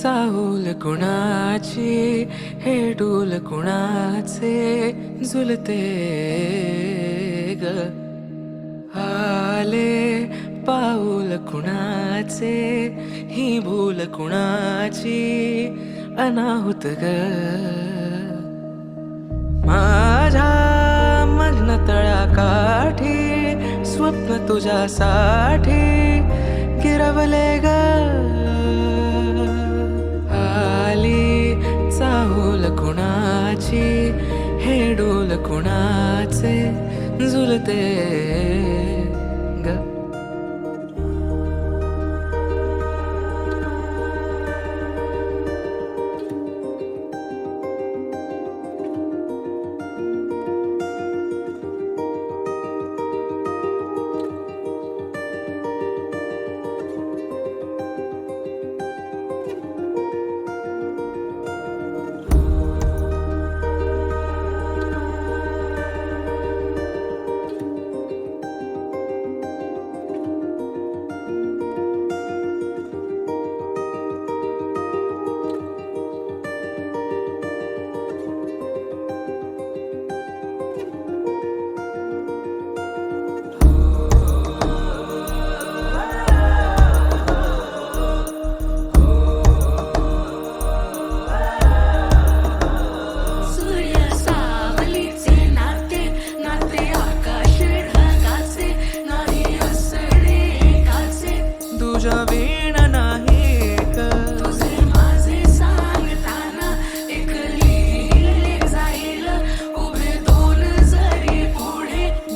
चाहूल कुणाची हे डोल कुणाचे झुलते ग आले पाऊल कुणाचे ही भूल कुणाची अनाहुत ग माझ्या मग्न तळाकाठी स्वप्न तुझ्यासाठी गिरवले ग आली चाहूल कुणाची हे डोल कुणाचे झुलते ग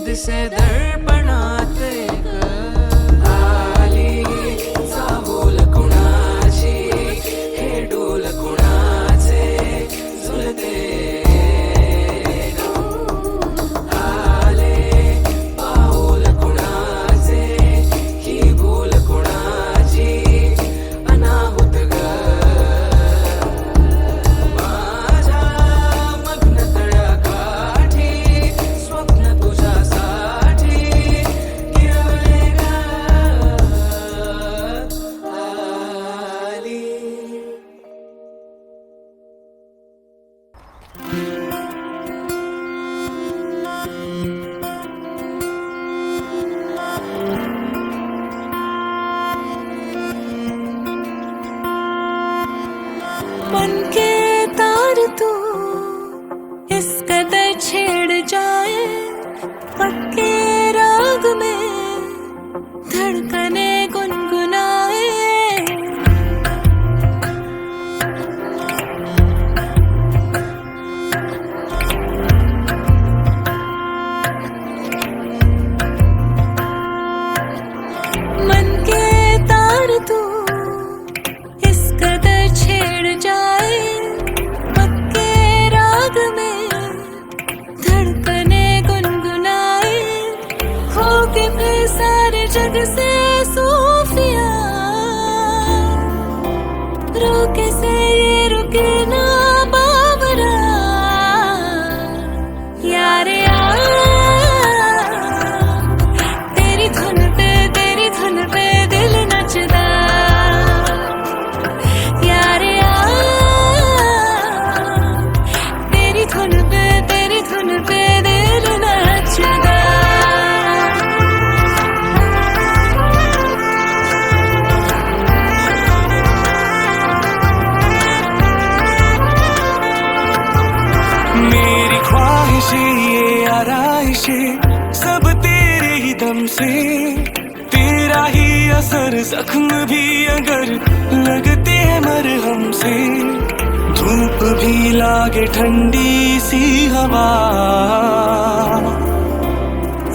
दिसे दर्पणात आली चाहूल कुणाची हे डोल कुणाचे झुलते आले पाऊल कुणाचे ही भूल कुणाची अनाहुत ग माझ्या मग्न तळ्याकाठी स्वप्न तुझ्या मन के तार तू इस कदर छेड़ जाए पक्के राग में धड़कने गुनगुनाए मन के तार तू इस कदर छेड़ जाए पक्के राग में धड़कने गुनगुनाए हो के फिर सारे जग से सूफिया रोके से ये रुके ना बाबरा यारे तेरी धुन पे दिल नचदा तेरी धुन पे दिल नचदा मेरी ख्वाहिशें ये आराइशें सब तेरे ही दम से तेरा ही असर जख्म भी अगर लगते हैं मरहम से धूप भी लागे ठंडी सी हवा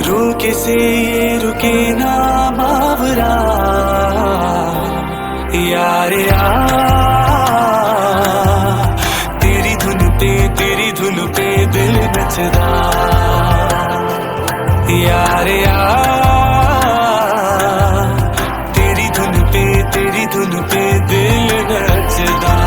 रोके से ये रुके ना बावरा यारे तेरी धुन पे दिल नचदा यारे तेरी धुन पे दिल नचदा